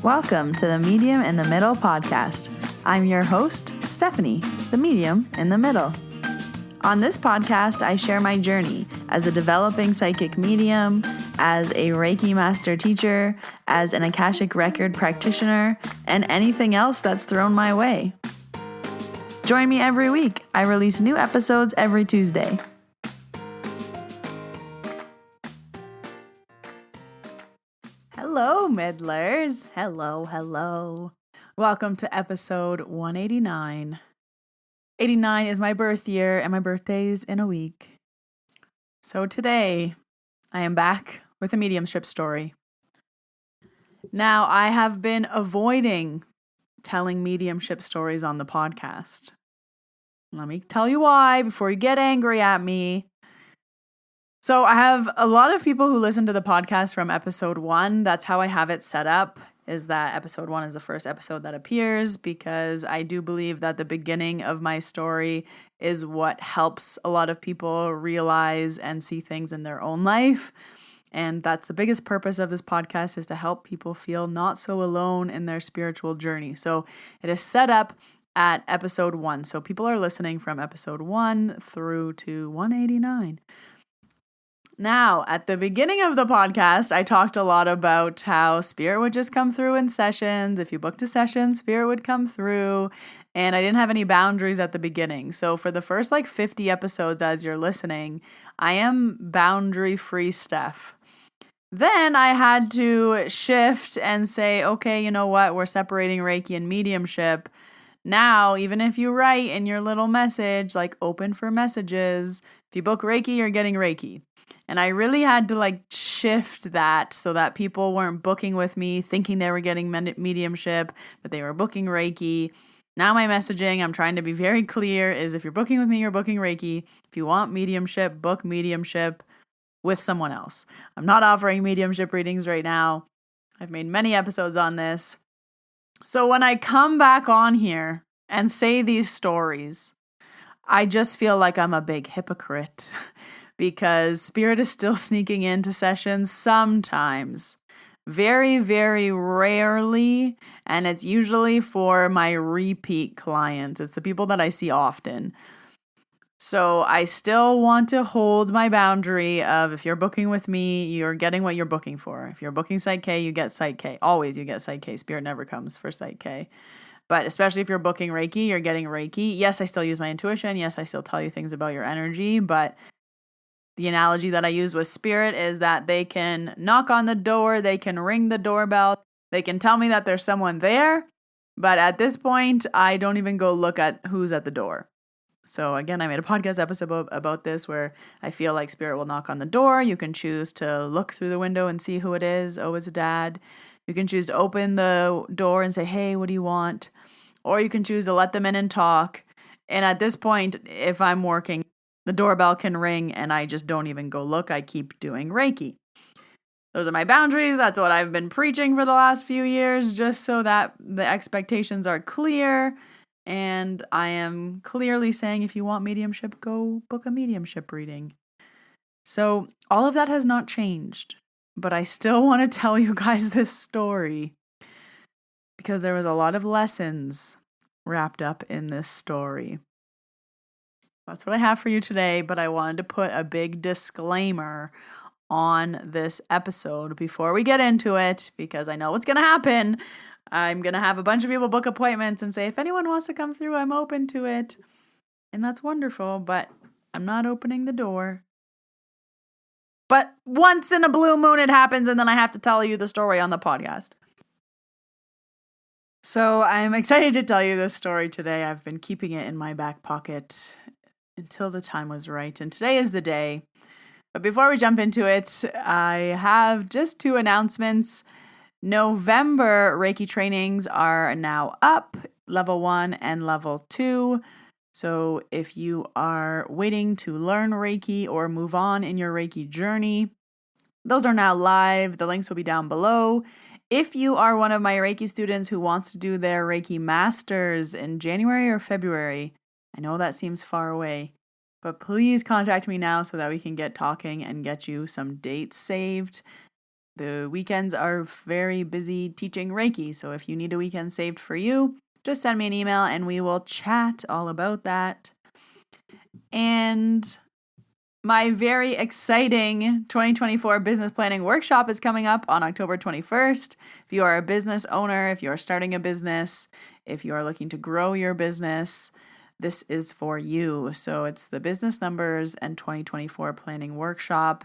Welcome to the Medium in the Middle podcast. I'm your host, Stephanie, the Medium in the Middle. On this podcast, I share my journey as a developing psychic medium, as a Reiki master teacher, as an Akashic record practitioner, and anything else that's thrown my way. Join me every week. I release new episodes every Tuesday. Hello, Middlers. Hello. Welcome to episode 189. 89 is my birth year, and my birthday's in a week. So today, I am back with a mediumship story. Now, I have been avoiding telling mediumship stories on the podcast. Let me tell you why before you get angry at me. So I have a lot of people who listen to the podcast from episode 1. That's how I have it set up, is that episode 1 is the first episode that appears, because I do believe that the beginning of my story is what helps a lot of people realize and see things in their own life. And that's the biggest purpose of this podcast, is to help people feel not so alone in their spiritual journey. So it is set up at episode 1. So people are listening from episode 1 through to 189. Now, at the beginning of the podcast, I talked a lot about how spirit would just come through in sessions. If you booked a session, spirit would come through. And I didn't have any boundaries at the beginning. So for the first 50 episodes as you're listening, I am boundary-free Steph. Then I had to shift and say, okay, you know what? We're separating Reiki and mediumship. Now, even if you write in your little message, open for messages, if you book Reiki, you're getting Reiki. And I really had to shift that so that people weren't booking with me thinking they were getting mediumship, but they were booking Reiki. Now my messaging, I'm trying to be very clear, is if you're booking with me, you're booking Reiki. If you want mediumship, book mediumship with someone else. I'm not offering mediumship readings right now. I've made many episodes on this. So when I come back on here and say these stories, I just feel like I'm a big hypocrite. Because spirit is still sneaking into sessions sometimes. Very, very rarely. And it's usually for my repeat clients. It's the people that I see often. So I still want to hold my boundary of, if you're booking with me, you're getting what you're booking for. If you're booking PSYCH-K, you get PSYCH-K. Always you get PSYCH-K. Spirit never comes for PSYCH-K. But especially if you're booking Reiki, you're getting Reiki. Yes, I still use my intuition. Yes, I still tell you things about your energy. But the analogy that I use with spirit is that they can knock on the door, they can ring the doorbell, they can tell me that there's someone there, but at this point, I don't even go look at who's at the door. So again, I made a podcast episode about this where I feel like spirit will knock on the door. You can choose to look through the window and see who it is. Oh, it's a dad. You can choose to open the door and say, hey, what do you want? Or you can choose to let them in and talk. And at this point, if I'm working, the doorbell can ring and I just don't even go look. I keep doing Reiki. Those are my boundaries. That's what I've been preaching for the last few years, just so that the expectations are clear. And I am clearly saying, if you want mediumship, go book a mediumship reading. So all of that has not changed, but I still want to tell you guys this story because there was a lot of lessons wrapped up in this story. That's what I have for you today, but I wanted to put a big disclaimer on this episode before we get into it, because I know what's going to happen. I'm going to have a bunch of people book appointments and say, if anyone wants to come through, I'm open to it. And that's wonderful, but I'm not opening the door. But once in a blue moon it happens, and then I have to tell you the story on the podcast. So I'm excited to tell you this story today. I've been keeping it in my back pocket until the time was right, and today is the day. But before we jump into it, I have just 2 announcements. November Reiki trainings are now up, level 1 and level 2. So if you are waiting to learn Reiki or move on in your Reiki journey, those are now live. The links will be down below. If you are one of my Reiki students who wants to do their Reiki Masters in January or February, I know that seems far away, but please contact me now so that we can get talking and get you some dates saved. The weekends are very busy teaching Reiki. So if you need a weekend saved for you, just send me an email and we will chat all about that. And my very exciting 2024 business planning workshop is coming up on October 21st. If you are a business owner, if you are starting a business, if you are looking to grow your business, this is for you. So it's the Business Numbers and 2024 Planning Workshop.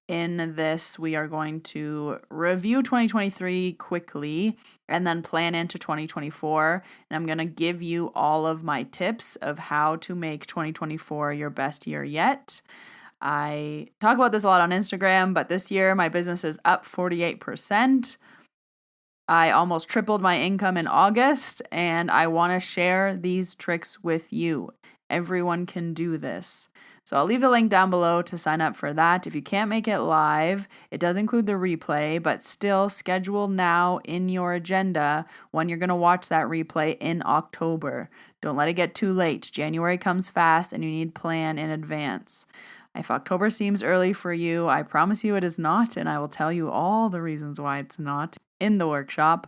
In this, we are going to review 2023 quickly and then plan into 2024. And I'm going to give you all of my tips of how to make 2024 your best year yet. I talk about this a lot on Instagram, but this year my business is up 48%. I almost tripled my income in August, and I want to share these tricks with you. Everyone can do this. So I'll leave the link down below to sign up for that. If you can't make it live, it does include the replay, but still schedule now in your agenda when you're going to watch that replay in October. Don't let it get too late. January comes fast and you need plan in advance. If October seems early for you, I promise you it is not, and I will tell you all the reasons why it's not in the workshop.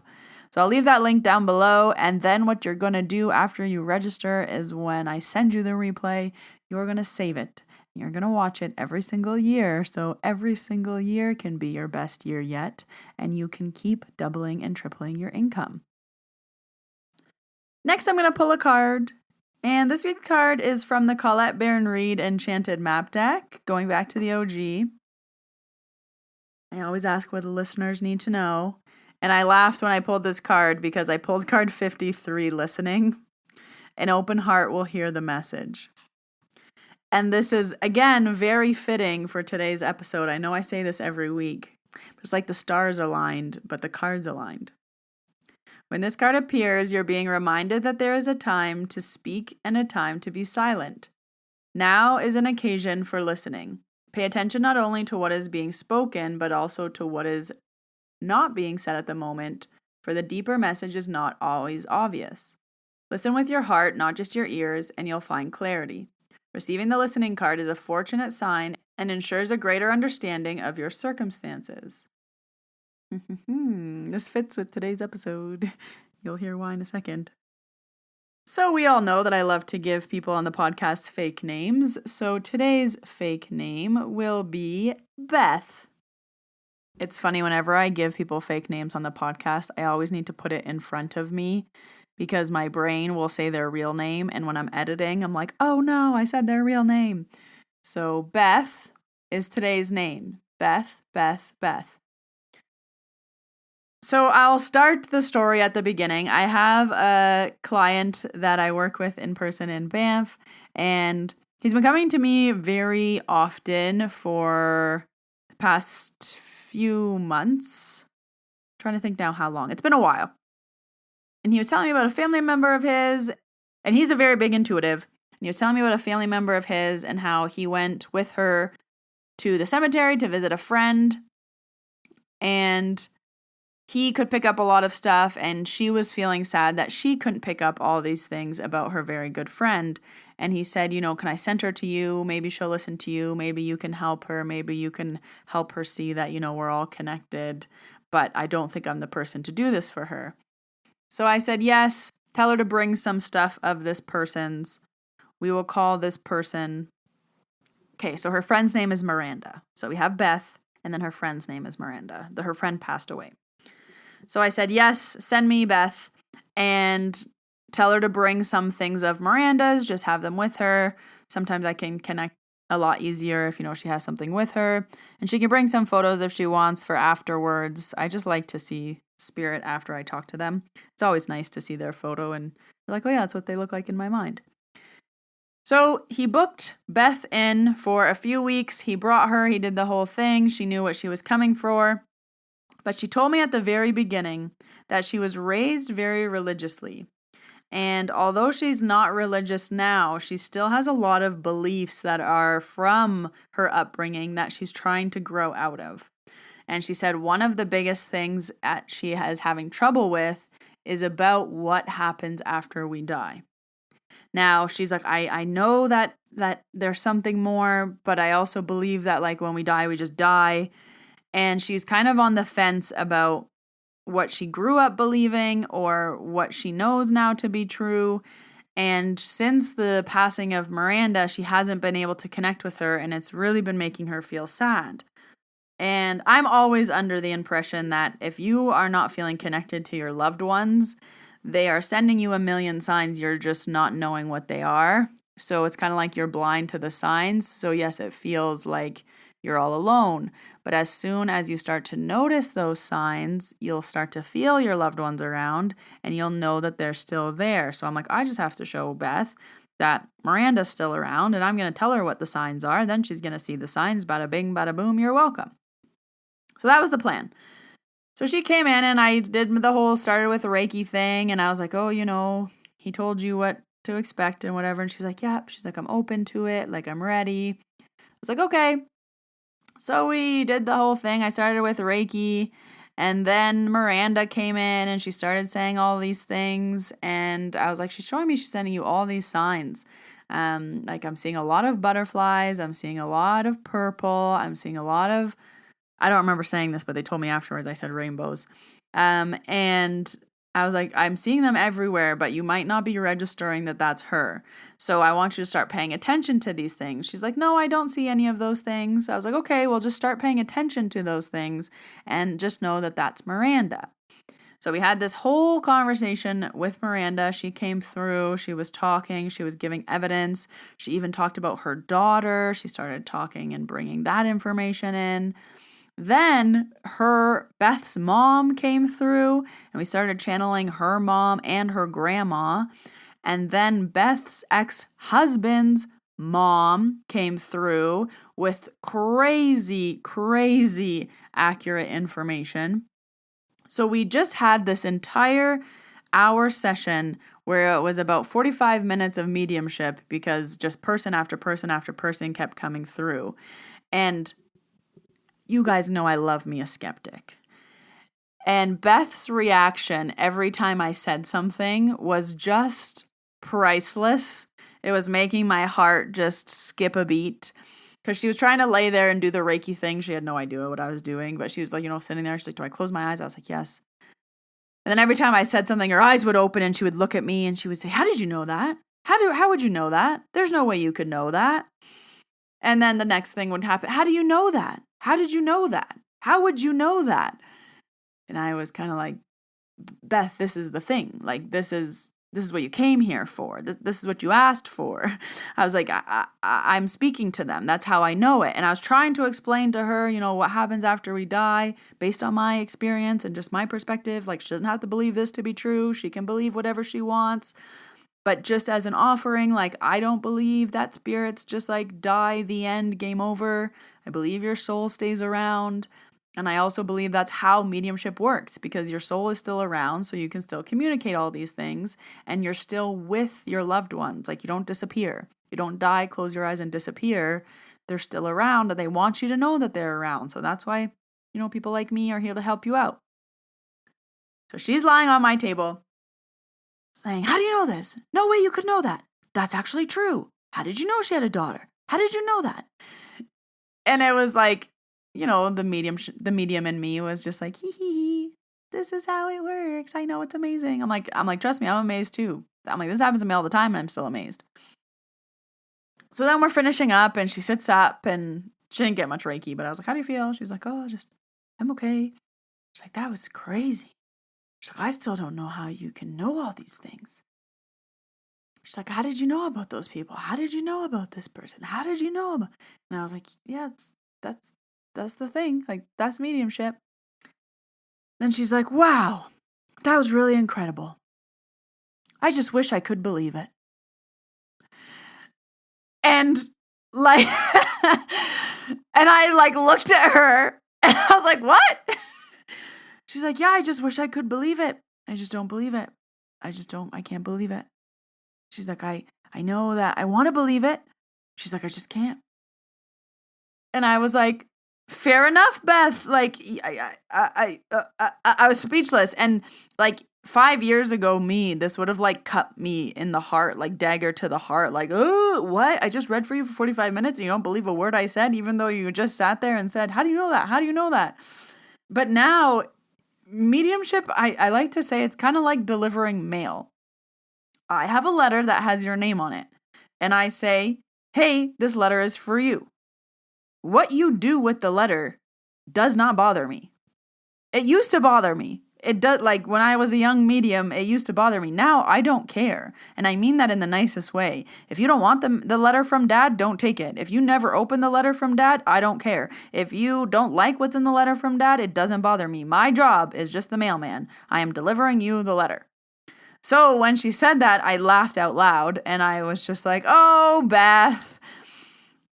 So I'll leave that link down below, and then what you're going to do after you register is when I send you the replay, you're going to save it. You're going to watch it every single year, so every single year can be your best year yet, and you can keep doubling and tripling your income. Next, I'm going to pull a card. And this week's card is from the Colette Baron-Reid Enchanted Map Deck, going back to the OG. I always ask what the listeners need to know. And I laughed when I pulled this card because I pulled card 53, listening. An open heart will hear the message. And this is, again, very fitting for today's episode. I know I say this every week, but it's like the stars aligned, but the cards aligned. When this card appears, you're being reminded that there is a time to speak and a time to be silent. Now is an occasion for listening. Pay attention not only to what is being spoken, but also to what is not being said at the moment, for the deeper message is not always obvious. Listen with your heart, not just your ears, and you'll find clarity. Receiving the listening card is a fortunate sign and ensures a greater understanding of your circumstances. This fits with today's episode. You'll hear why in a second. So we all know that I love to give people on the podcast fake names. So today's fake name will be Beth. It's funny, whenever I give people fake names on the podcast, I always need to put it in front of me because my brain will say their real name. And when I'm editing, I'm like, oh no, I said their real name. So Beth is today's name. Beth, Beth, Beth. So I'll start the story at the beginning. I have a client that I work with in person in Banff, and he's been coming to me very often for the past few months. I'm trying to think now how long. It's been a while. And he was telling me about a family member of his, and he's a very big intuitive. And he was telling me about a family member of his and how he went with her to the cemetery to visit a friend, and he could pick up a lot of stuff, and she was feeling sad that she couldn't pick up all these things about her very good friend. And he said, can I send her to you? Maybe she'll listen to you. Maybe you can help her. Maybe you can help her see that, we're all connected. But I don't think I'm the person to do this for her. So I said, yes, tell her to bring some stuff of this person's. We will call this person. Okay, so her friend's name is Miranda. So we have Beth, and then her friend's name is Miranda. Her friend passed away. So I said, yes, send me Beth, and tell her to bring some things of Miranda's, just have them with her. Sometimes I can connect a lot easier if, she has something with her. And she can bring some photos if she wants for afterwards. I just like to see spirit after I talk to them. It's always nice to see their photo and you're like, oh yeah, that's what they look like in my mind. So he booked Beth in for a few weeks. He brought her, he did the whole thing. She knew what she was coming for. But she told me at the very beginning that she was raised very religiously. And although she's not religious now, she still has a lot of beliefs that are from her upbringing that she's trying to grow out of. And she said one of the biggest things that she is having trouble with is about what happens after we die. Now, she's like, I know that there's something more, but I also believe that when we die, we just die. And she's kind of on the fence about what she grew up believing or what she knows now to be true. And since the passing of Miranda, she hasn't been able to connect with her, and it's really been making her feel sad. And I'm always under the impression that if you are not feeling connected to your loved ones, they are sending you a million signs, you're just not knowing what they are. So it's kind of like you're blind to the signs. So yes, it feels like you're all alone. But as soon as you start to notice those signs, you'll start to feel your loved ones around and you'll know that they're still there. So I'm like, I just have to show Beth that Miranda's still around and I'm going to tell her what the signs are. Then she's going to see the signs. Bada bing, bada boom, you're welcome. So that was the plan. So she came in and I did the whole started with the Reiki thing. And I was like, oh, he told you what to expect and whatever. And she's like, yeah. She's like, I'm open to it. Like, I'm ready. I was like, okay. So we did the whole thing. I started with Reiki. And then Miranda came in and she started saying all these things. And I was like, she's showing me she's sending you all these signs. Like, I'm seeing a lot of butterflies. I'm seeing a lot of purple. I'm seeing a lot of... I don't remember saying this, but they told me afterwards I said rainbows. And I was like, I'm seeing them everywhere, but you might not be registering that that's her. So I want you to start paying attention to these things. She's like, no, I don't see any of those things. I was like, okay, well, just start paying attention to those things and just know that that's Miranda. So we had this whole conversation with Miranda. She came through. She was talking. She was giving evidence. She even talked about her daughter. She started talking and bringing that information in. Then Beth's mom came through and we started channeling her mom and her grandma. And then Beth's ex-husband's mom came through with crazy, crazy accurate information. So we just had this entire hour session where it was about 45 minutes of mediumship because just person after person after person kept coming through. And you guys know I love me a skeptic. And Beth's reaction every time I said something was just priceless. It was making my heart just skip a beat. Because she was trying to lay there and do the Reiki thing. She had no idea what I was doing. But she was like, sitting there. She's like, do I close my eyes? I was like, yes. And then every time I said something, her eyes would open and she would look at me and she would say, how did you know that? How would you know that? There's no way you could know that. And then the next thing would happen. How do you know that? How did you know that? How would you know that? And I was kind of like, Beth, this is the thing. Like, this is what you came here for. This is what you asked for. I was like, I'm speaking to them. That's how I know it. And I was trying to explain to her, what happens after we die based on my experience and just my perspective. Like, she doesn't have to believe this to be true. She can believe whatever she wants. But just as an offering, like, I don't believe that spirits just like die, the end, game over. I believe your soul stays around. And I also believe that's how mediumship works because your soul is still around so you can still communicate all these things and you're still with your loved ones. Like, you don't disappear. You don't die, close your eyes and disappear. They're still around and they want you to know that they're around. So that's why, people like me are here to help you out. So she's lying on my table saying, how do you know this? No way you could know that. That's actually true. How did you know she had a daughter? How did you know that? And it was like, the medium in me was just like, hee, this is how it works. I know it's amazing. I'm like, trust me, I'm amazed too. I'm like, this happens to me all the time and I'm still amazed. So then we're finishing up and she sits up and she didn't get much Reiki, but I was like, how do you feel? She's like, oh, I'm okay. She's like, that was crazy. She's like, I still don't know how you can know all these things. She's like, how did you know about those people? How did you know about this person? How did you know about... And I was like, yeah, that's the thing. Like, that's mediumship. Then she's like, wow, that was really incredible. I just wish I could believe it. And like, and I like looked at her and I was like, what? She's like, yeah, I just wish I could believe it. I just don't believe it. I can't believe it. She's like, I know that I want to believe it. She's like, I just can't. And I was like, fair enough, Beth. Like, I was speechless. And like, 5 years ago, this would have like cut me in the heart, like dagger to the heart, like, oh, what? I just read for you for 45 minutes and you don't believe a word I said, even though you just sat there and said, how do you know that? How do you know that? But now, mediumship, I like to say it's kind of like delivering mail. I have a letter that has your name on it, and I say, hey, this letter is for you. What you do with the letter does not bother me. It used to bother me. It does, like when I was a young medium, it used to bother me. Now I don't care. And I mean that in the nicest way. If you don't want the letter from Dad, don't take it. If you never open the letter from Dad, I don't care. If you don't like what's in the letter from Dad, it doesn't bother me. My job is just the mailman. I am delivering you the letter. So when she said that, I laughed out loud and I was just like, oh, Beth.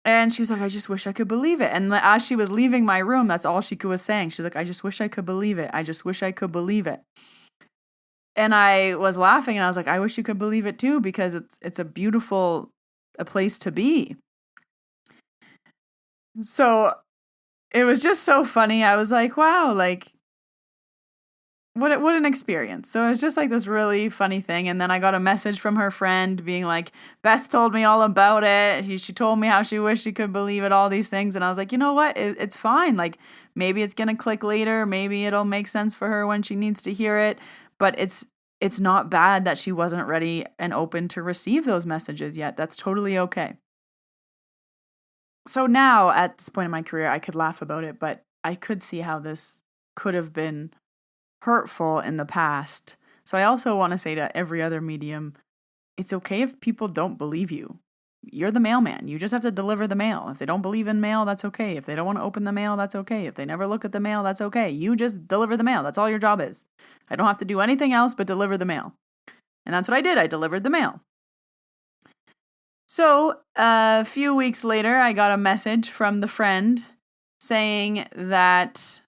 And she was like, I just wish I could believe it. And as she was leaving my room, that's all she was saying. She's like, I just wish I could believe it. I just wish I could believe it. And I was laughing and I was like, I wish you could believe it too, because it's a beautiful place to be. So it was just so funny. I was like, wow, like, what an experience. So it was just like this really funny thing. And then I got a message from her friend being like, Beth told me all about it. She told me how she wished she could believe it, all these things. And I was like, you know what? It's fine. Like, maybe it's going to click later. Maybe it'll make sense for her when she needs to hear it. But it's not bad that she wasn't ready and open to receive those messages yet. That's totally okay. So now at this point in my career, I could laugh about it, but I could see how this could have been hurtful in the past. So I also want to say to every other medium, it's okay if people don't believe you. You're the mailman. You just have to deliver the mail. If they don't believe in mail, that's okay. If they don't want to open the mail, that's okay. If they never look at the mail, that's okay. You just deliver the mail. That's all your job is. I don't have to do anything else but deliver the mail. And that's what I did. I delivered the mail. So a few weeks later, I got a message from the friend saying that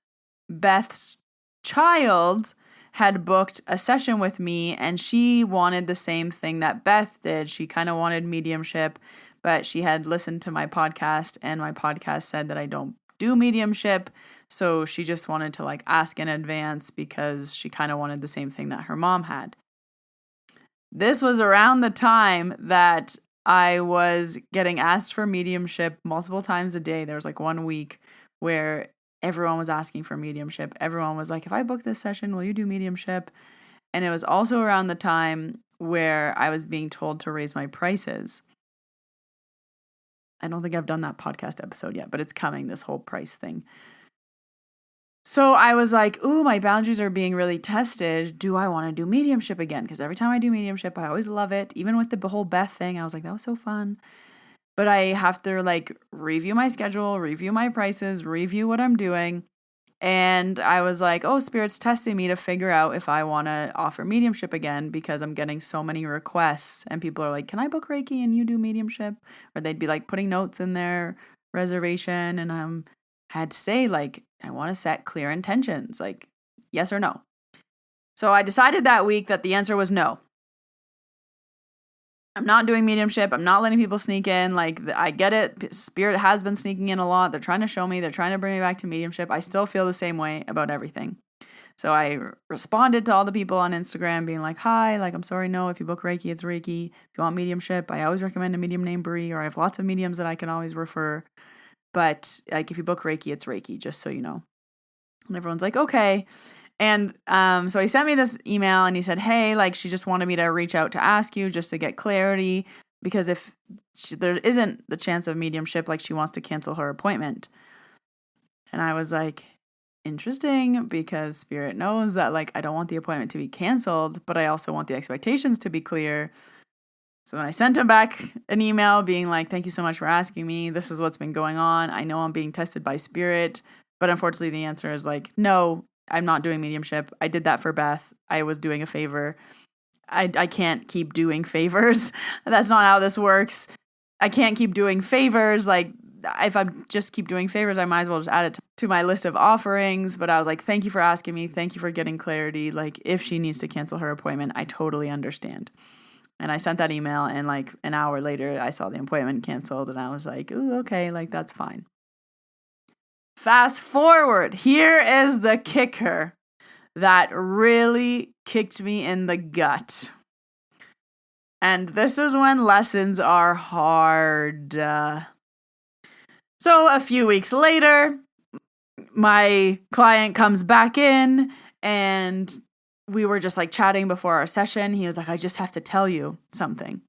Beth's child had booked a session with me and she wanted the same thing that Beth did. She kind of wanted mediumship, but she had listened to my podcast and my podcast said that I don't do mediumship. So she just wanted to like ask in advance because she kind of wanted the same thing that her mom had. This was around the time that I was getting asked for mediumship multiple times a day. There was like 1 week where everyone was asking for mediumship. Everyone was like, if I book this session, will you do mediumship? And it was also around the time where I was being told to raise my prices. I don't think I've done that podcast episode yet, but it's coming, this whole price thing. So I was like, ooh, my boundaries are being really tested. Do I want to do mediumship again? Because every time I do mediumship, I always love it. Even with the whole Beth thing, I was like, that was so fun. But I have to like review my schedule, review my prices, review what I'm doing. And I was like, oh, Spirit's testing me to figure out if I want to offer mediumship again because I'm getting so many requests. And people are like, can I book Reiki and you do mediumship? Or they'd be like putting notes in their reservation. And I had to say like, I want to set clear intentions, like yes or no. So I decided that week that the answer was no. I'm not doing mediumship. I'm not letting people sneak in. Like, I get it. Spirit has been sneaking in a lot. They're trying to show me. They're trying to bring me back to mediumship. I still feel the same way about everything. So I responded to all the people on Instagram being like, hi, like, I'm sorry, no, if you book Reiki, it's Reiki. If you want mediumship, I always recommend a medium named Brie, or I have lots of mediums that I can always refer. But like, if you book Reiki, it's Reiki, just so you know. And everyone's like, okay. And so he sent me this email and he said, hey, like she just wanted me to reach out to ask you just to get clarity because if there isn't the chance of mediumship, like she wants to cancel her appointment. And I was like, interesting, because Spirit knows that like I don't want the appointment to be canceled, but I also want the expectations to be clear. So when I sent him back an email being like, thank you so much for asking me. This is what's been going on. I know I'm being tested by Spirit, but unfortunately the answer is like, no, I'm not doing mediumship. I did that for Beth. I was doing a favor. I can't keep doing favors. That's not how this works. I can't keep doing favors. Like, if I just keep doing favors, I might as well just add it to my list of offerings. But I was like, thank you for asking me. Thank you for getting clarity. Like, if she needs to cancel her appointment, I totally understand. And I sent that email, and like an hour later, I saw the appointment canceled, and I was like, ooh, okay, like that's fine. Fast forward, here is the kicker. that really kicked me in the gut. And this is when lessons are hard. So a few weeks later, my client comes back in and we were just like chatting before our session. He was like, I just have to tell you something.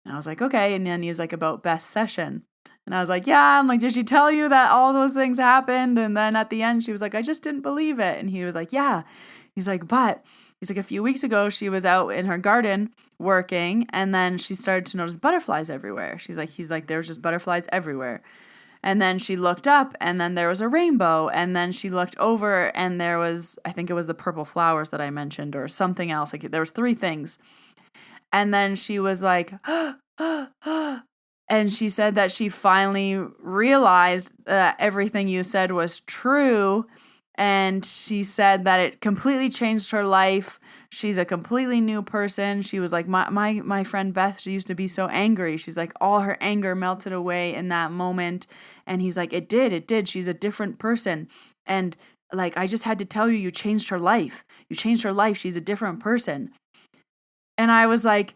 And I was like, okay. And then he was like, about Beth's session. And I was like, yeah. I'm like, did she tell you that all those things happened? And then at the end, she was like, I just didn't believe it. And he was like, yeah. He's like, a few weeks ago, she was out in her garden working. And then she started to notice butterflies everywhere. He's like, there's just butterflies everywhere. And then she looked up and then there was a rainbow. And then she looked over and there was, I think it was the purple flowers that I mentioned or something else. Like there was 3 things. And then she was like, and she said that she finally realized that everything you said was true. And she said that it completely changed her life. She's a completely new person. She was like, my friend Beth, she used to be so angry. She's like, all her anger melted away in that moment. And he's like, it did. She's a different person. And like, I just had to tell you, you changed her life. You changed her life. She's a different person. And I was like,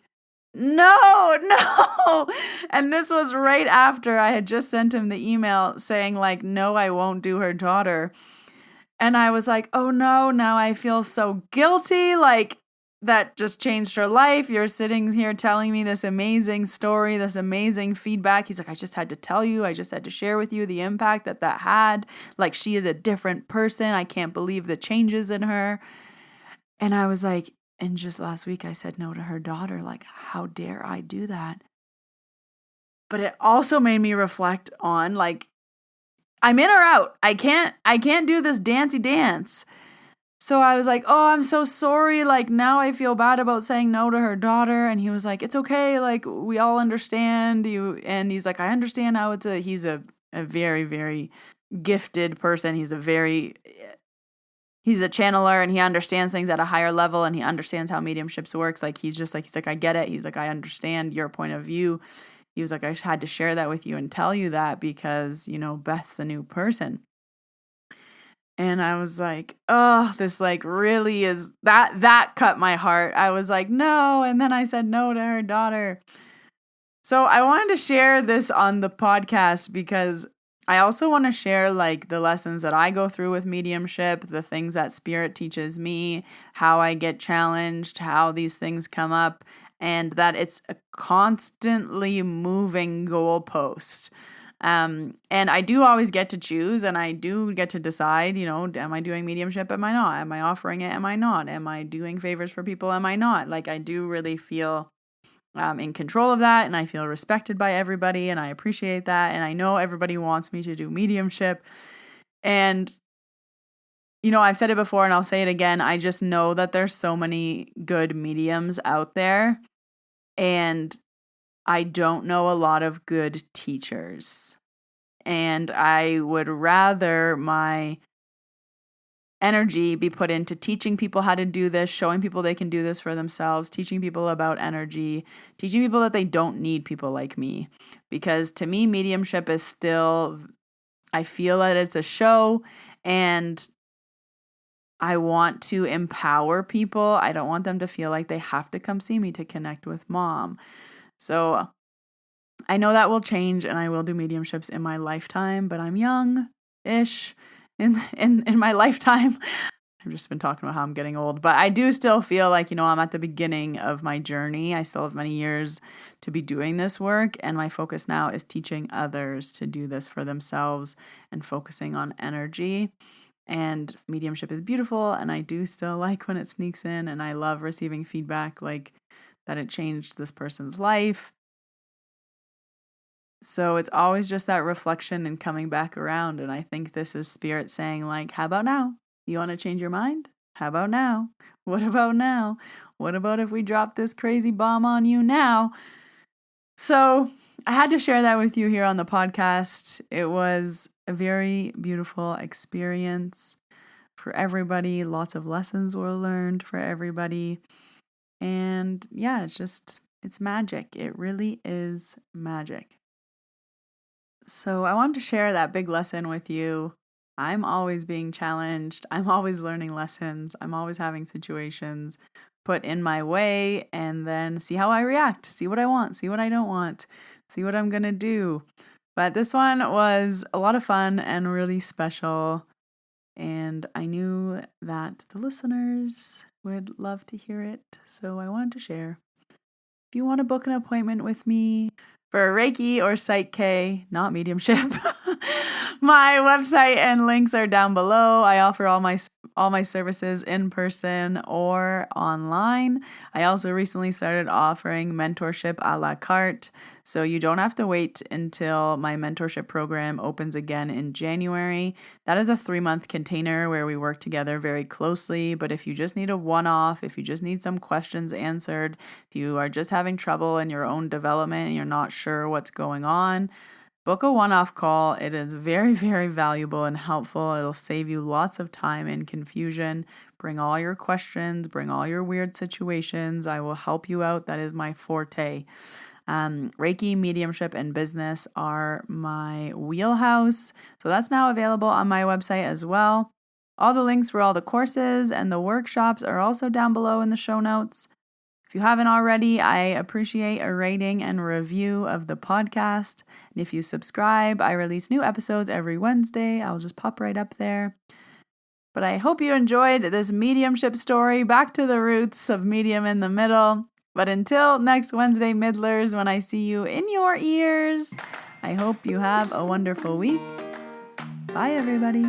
no. And this was right after I had just sent him the email saying like, no, I won't do her daughter. And I was like, oh no, now I feel so guilty. Like that just changed her life. You're sitting here telling me this amazing story, this amazing feedback. He's like, I just had to tell you. I just had to share with you the impact that had. Like she is a different person. I can't believe the changes in her. And I was like, and just last week I said no to her daughter. Like, how dare I do that? But it also made me reflect on like, I'm in or out. I can't do this dancey dance. So I was like, oh, I'm so sorry. Like now I feel bad about saying no to her daughter. And he was like, it's okay. Like we all understand you. And he's like, I understand how he's a very, very gifted person. He's a channeler and he understands things at a higher level and he understands how mediumships works. Like he's like, I get it. He's like, I understand your point of view. He was like, I just had to share that with you and tell you that because, Beth's a new person. And I was like, oh, this like really is that cut my heart. I was like, no. And then I said no to her daughter. So I wanted to share this on the podcast because I also want to share like the lessons that I go through with mediumship, the things that spirit teaches me, how I get challenged, how these things come up, and that it's a constantly moving goalpost. And I do always get to choose and I do get to decide, am I doing mediumship? Am I not? Am I offering it? Am I not? Am I doing favors for people? Am I not? Like I do really feel in control of that and I feel respected by everybody and I appreciate that. And I know everybody wants me to do mediumship. And, I've said it before and I'll say it again. I just know that there's so many good mediums out there and I don't know a lot of good teachers. And I would rather my energy be put into teaching people how to do this, showing people they can do this for themselves, teaching people about energy, teaching people that they don't need people like me. Because to me, mediumship is still, I feel that it's a show and I want to empower people. I don't want them to feel like they have to come see me to connect with mom. So I know that will change and I will do mediumships in my lifetime, but I'm young-ish in my lifetime. I've just been talking about how I'm getting old, but I do still feel like, I'm at the beginning of my journey. I still have many years to be doing this work, and my focus now is teaching others to do this for themselves and focusing on energy. And mediumship is beautiful, and I do still like when it sneaks in, and I love receiving feedback like that it changed this person's life. So it's always just that reflection and coming back around. And I think this is spirit saying like, how about now? You want to change your mind? How about now? What about now? What about if we drop this crazy bomb on you now? So I had to share that with you here on the podcast. It was a very beautiful experience for everybody. Lots of lessons were learned for everybody. And yeah, it's magic. It really is magic. So I wanted to share that big lesson with you I'm always being challenged. I'm always learning lessons. I'm always having situations put in my way and then see how I react, see what I want, see what I don't want, see what I'm going to do. But this one was a lot of fun and really special. And I knew that the listeners would love to hear it. So I wanted to share. If you want to book an appointment with me for Reiki or PSYCH-K, not mediumship, my website and links are down below. I offer all my services in person or online. I also recently started offering mentorship a la carte, so you don't have to wait until my mentorship program opens again in January. That is a 3-month container where we work together very closely, but if you just need a one-off, if you just need some questions answered, if you are just having trouble in your own development and you're not sure what's going on, book a one-off call. It is very, very valuable and helpful. It'll save you lots of time and confusion. Bring all your questions, bring all your weird situations. I will help you out. That is my forte. Reiki, mediumship, and business are my wheelhouse. So that's now available on my website as well. All the links for all the courses and the workshops are also down below in the show notes. If you haven't already, I appreciate a rating and review of the podcast. And if you subscribe, I release new episodes every Wednesday. I'll just pop right up there. But I hope you enjoyed this mediumship story, back to the roots of medium in the middle. But until next Wednesday, Middlers, when I see you in your ears, I hope you have a wonderful week. Bye, everybody.